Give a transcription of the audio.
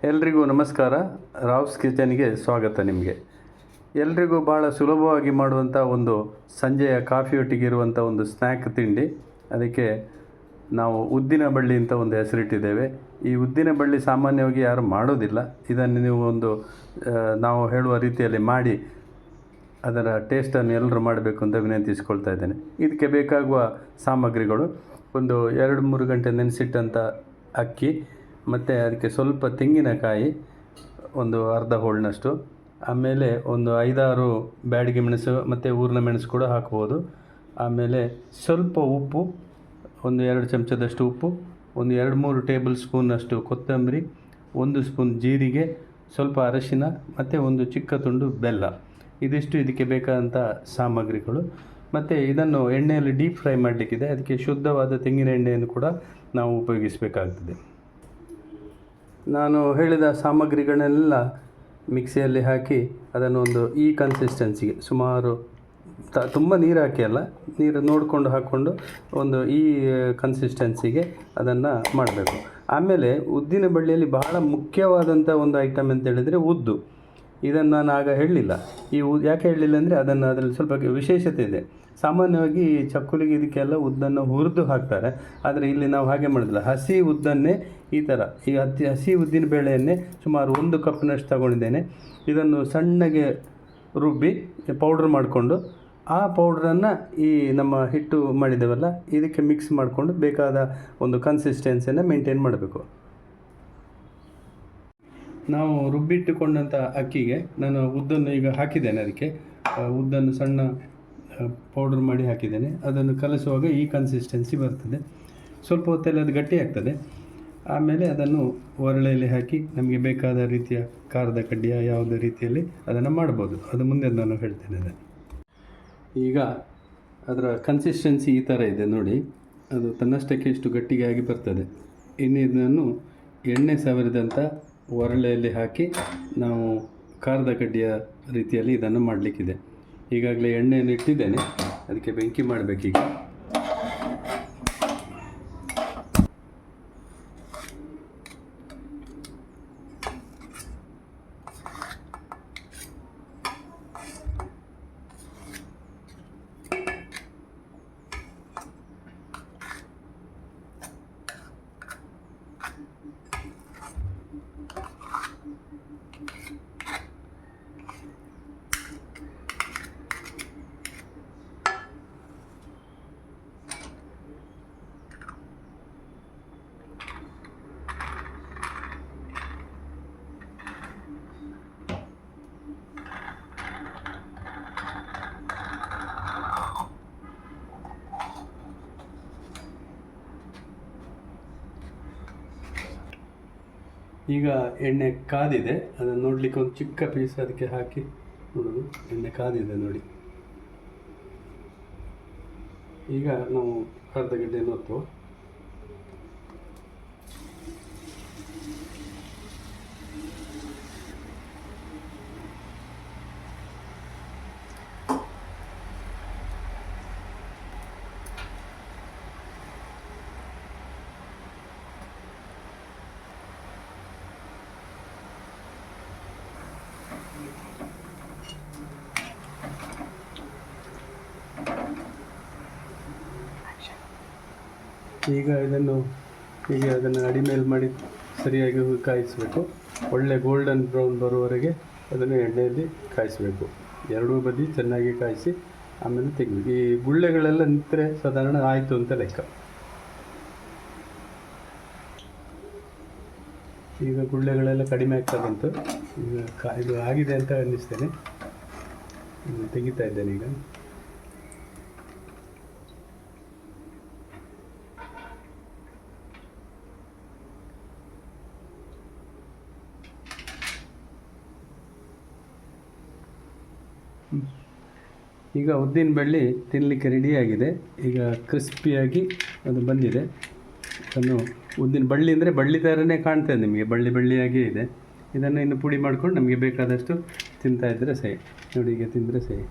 ಎಲ್ರಿಗೂ ನಮಸ್ಕಾರ. ರಾವ್ಸ್ ಕಿಚನ್ಗೆ ಸ್ವಾಗತ. ನಿಮಗೆ ಎಲ್ರಿಗೂ ಭಾಳ ಸುಲಭವಾಗಿ ಮಾಡುವಂಥ ಒಂದು ಸಂಜೆಯ ಕಾಫಿಯೊಟ್ಟಿಗಿರುವಂಥ ಒಂದು ಸ್ನ್ಯಾಕ್ ತಿಂಡಿ. ಅದಕ್ಕೆ ನಾವು ಉದ್ದಿನ ಬಳ್ಳಿ ಅಂತ ಒಂದು ಹೆಸರಿಟ್ಟಿದ್ದೇವೆ. ಈ ಉದ್ದಿನ ಬಳ್ಳಿ ಸಾಮಾನ್ಯವಾಗಿ ಯಾರು ಮಾಡೋದಿಲ್ಲ. ಇದನ್ನು ನೀವು ನಾವು ಹೇಳುವ ರೀತಿಯಲ್ಲಿ ಮಾಡಿ ಅದರ ಟೇಸ್ಟನ್ನು ಎಲ್ಲರೂ ಮಾಡಬೇಕು ಅಂತ ವಿನಂತಿಸ್ಕೊಳ್ತಾ ಇದ್ದೇನೆ. ಇದಕ್ಕೆ ಬೇಕಾಗುವ ಸಾಮಗ್ರಿಗಳು: ಒಂದು 2-3 ಗಂಟೆ ನೆನೆಸಿಟ್ಟಂಥ ಅಕ್ಕಿ, ಮತ್ತು ಅದಕ್ಕೆ ಸ್ವಲ್ಪ ತೆಂಗಿನಕಾಯಿ, ಒಂದು ಅರ್ಧ ಹೋಳಿನಷ್ಟು, ಆಮೇಲೆ ಒಂದು 5-6 ಬ್ಯಾಡಗಿ ಮೆಣಸು ಮತ್ತು ಊರಿನ ಮೆಣಸು ಕೂಡ ಹಾಕ್ಬೋದು. ಆಮೇಲೆ ಸ್ವಲ್ಪ ಉಪ್ಪು, ಒಂದು 2 ಚಮಚದಷ್ಟು ಉಪ್ಪು, ಒಂದು 2-3 ಟೇಬಲ್ ಸ್ಪೂನಷ್ಟು ಕೊತ್ತಂಬರಿ, 1 ಸ್ಪೂನ್ ಜೀರಿಗೆ, ಸ್ವಲ್ಪ ಅರಶಿನ ಮತ್ತು ಒಂದು ಚಿಕ್ಕ ತುಂಡು ಬೆಲ್ಲ. ಇದಿಷ್ಟು ಇದಕ್ಕೆ ಬೇಕಾದಂಥ ಸಾಮಗ್ರಿಗಳು. ಮತ್ತು ಇದನ್ನು ಎಣ್ಣೆಯಲ್ಲಿ ಡೀಪ್ ಫ್ರೈ ಮಾಡಲಿಕ್ಕಿದೆ. ಅದಕ್ಕೆ ಶುದ್ಧವಾದ ತೆಂಗಿನ ಎಣ್ಣೆಯನ್ನು ಕೂಡ ನಾವು ಉಪಯೋಗಿಸಬೇಕಾಗ್ತದೆ. ನಾನು ಹೇಳಿದ ಸಾಮಗ್ರಿಗಳನ್ನೆಲ್ಲ ಮಿಕ್ಸಿಯಲ್ಲಿ ಹಾಕಿ ಅದನ್ನು ಈ ಕನ್ಸಿಸ್ಟೆನ್ಸಿಗೆ ಸುಮಾರು ತುಂಬ ನೀರು ಹಾಕಿ ಅಲ್ಲ, ನೀರು ನೋಡಿಕೊಂಡು ಹಾಕ್ಕೊಂಡು ಈ ಕನ್ಸಿಸ್ಟೆನ್ಸಿಗೆ ಅದನ್ನು ಮಾಡಬೇಕು. ಆಮೇಲೆ ಉದ್ದಿನ ಬಳ್ಳಿಯಲ್ಲಿ ಬಹಳ ಮುಖ್ಯವಾದಂಥ ಒಂದು ಐಟಮ್ ಅಂತ ಹೇಳಿದರೆ ಉದ್ದು. ಇದನ್ನು ನಾನು ಆಗ ಹೇಳಲಿಲ್ಲ. ಯಾಕೆ ಹೇಳಲಿಲ್ಲ ಅಂದರೆ ಅದರಲ್ಲಿ ಸ್ವಲ್ಪ ವಿಶೇಷತೆ ಇದೆ. ಸಾಮಾನ್ಯವಾಗಿ ಚಕ್ಕುಲಿಗೆ ಇದಕ್ಕೆಲ್ಲ ಉದ್ದನ್ನು ಹುರಿದು ಹಾಕ್ತಾರೆ, ಆದರೆ ಇಲ್ಲಿ ನಾವು ಹಾಗೆ ಮಾಡೋದಿಲ್ಲ. ಹಸಿ ಉದ್ದನ್ನೇ ಈ ಥರ ಹಸಿ ಉದ್ದಿನ ಬೇಳೆಯನ್ನೇ ಸುಮಾರು 1 ಕಪ್ನಷ್ಟು ತಗೊಂಡಿದ್ದೇನೆ. ಇದನ್ನು ಸಣ್ಣಗೆ ರುಬ್ಬಿ ಪೌಡ್ರ್ ಮಾಡಿಕೊಂಡು ಆ ಪೌಡ್ರನ್ನು ನಮ್ಮ ಹಿಟ್ಟು ಮಾಡಿದ್ದೇವಲ್ಲ ಇದಕ್ಕೆ ಮಿಕ್ಸ್ ಮಾಡಿಕೊಂಡು ಬೇಕಾದ ಒಂದು ಕನ್ಸಿಸ್ಟೆನ್ಸಿಯನ್ನು ಮೇಂಟೈನ್ ಮಾಡಬೇಕು. ನಾವು ರುಬ್ಬಿಟ್ಟುಕೊಂಡಂಥ ಅಕ್ಕಿಗೆ ನಾನು ಉದ್ದನ್ನು ಈಗ ಹಾಕಿದ್ದೇನೆ. ಅದಕ್ಕೆ ಉದ್ದನ್ನು ಸಣ್ಣ ಪೌಡ್ರ್ ಮಾಡಿ ಹಾಕಿದ್ದೇನೆ. ಅದನ್ನು ಕಲಸುವಾಗ ಈ ಕನ್ಸಿಸ್ಟೆನ್ಸಿ ಬರ್ತದೆ. ಸ್ವಲ್ಪ ಹೊತ್ತಲ್ಲಿ ಅದು ಗಟ್ಟಿ ಆಗ್ತದೆ. ಆಮೇಲೆ ಅದನ್ನು ಒರಳೆಯಲ್ಲಿ ಹಾಕಿ ನಮಗೆ ಬೇಕಾದ ರೀತಿಯ ಖಾರದ ಕಡ್ಡಿಯ ಯಾವುದೇ ರೀತಿಯಲ್ಲಿ ಅದನ್ನು ಮಾಡ್ಬೋದು. ಅದು ಮುಂದೆ ನಾನು ಹೇಳ್ತೇನೆ. ಅದನ್ನು ಈಗ ಅದರ ಕನ್ಸಿಸ್ಟೆನ್ಸಿ ಈ ಥರ ಇದೆ ನೋಡಿ. ಅದು ತನ್ನಷ್ಟಕ್ಕೆ ಇಷ್ಟು ಗಟ್ಟಿಗೆ ಆಗಿ ಬರ್ತದೆ. ಇನ್ನು ಇದನ್ನು ಎಣ್ಣೆ ಸವರಿದಂಥ ಒರಳೆಯಲ್ಲಿ ಹಾಕಿ ನಾವು ಖಾರದ ಕಡ್ಡಿಯ ರೀತಿಯಲ್ಲಿ ಇದನ್ನು ಮಾಡಲಿಕ್ಕಿದೆ. ಈಗಾಗಲೇ ಎಣ್ಣೆಯನ್ನು ಇಟ್ಟಿದ್ದೇನೆ, ಅದಕ್ಕೆ ಬೆಂಕಿ ಮಾಡಬೇಕೀಗ. ಈಗ ಎಣ್ಣೆ ಕಾದಿದೆ. ಅದನ್ನು ನೋಡಲಿಕ್ಕೆ ಒಂದು ಚಿಕ್ಕ ಪೀಸ್ ಅದಕ್ಕೆ ಹಾಕಿ ನೋಡೋದು. ಎಣ್ಣೆ ಕಾದಿದೆ ನೋಡಿ. ಈಗ ನಾವು ಅರ್ಧ ಗಡ್ಡೆಯನ್ನು ಒತ್ತುವ. ಈಗ ಅದನ್ನು ಅಡಿಮೇಲೆ ಮಾಡಿ ಸರಿಯಾಗಿ ಕಾಯಿಸಬೇಕು. ಒಳ್ಳೆ ಗೋಲ್ಡನ್ ಬ್ರೌನ್ ಬರುವವರೆಗೆ ಅದನ್ನು ಎಣ್ಣೆಯಲ್ಲಿ ಕಾಯಿಸಬೇಕು. ಎರಡೂ ಬದಿ ಚೆನ್ನಾಗಿ ಕಾಯಿಸಿ ಆಮೇಲೆ ತೆಗಿಬೇಕು. ಈ ಗುಳ್ಳೆಗಳೆಲ್ಲ ನಿಂತರೆ ಸಾಧಾರಣ ಆಯಿತು ಅಂತ ಲೆಕ್ಕ. ಈಗ ಗುಳ್ಳೆಗಳೆಲ್ಲ ಕಡಿಮೆ ಆಗ್ತಾ ಬಂತು. ಈಗ ಇದು ಆಗಿದೆ ಅಂತ ಅನ್ನಿಸ್ತೇನೆ. ತೆಗಿತಾ ಇದ್ದೇನೆ ಈಗ. ಈಗ ಉದ್ದಿನ ಬಳ್ಳಿ ತಿನ್ನಲಿಕ್ಕೆ ರೆಡಿಯಾಗಿದೆ. ಈಗ ಕ್ರಿಸ್ಪಿಯಾಗಿ ಅದು ಬಂದಿದೆ. ಅದನ್ನು ಉದ್ದಿನ ಬಳ್ಳಿ ಅಂದರೆ ಬಳ್ಳಿ ಥರನೇ ಕಾಣ್ತದೆ ನಿಮಗೆ, ಬಳ್ಳಿಯಾಗೇ ಇದೆ. ಇದನ್ನು ಇನ್ನು ಪುಡಿ ಮಾಡ್ಕೊಂಡು ನಮಗೆ ಬೇಕಾದಷ್ಟು ತಿಂತಾಯಿದ್ರೆ ಸರಿ. ನೋಡಿ, ಈಗ ತಿಂದರೆ ಸರಿ.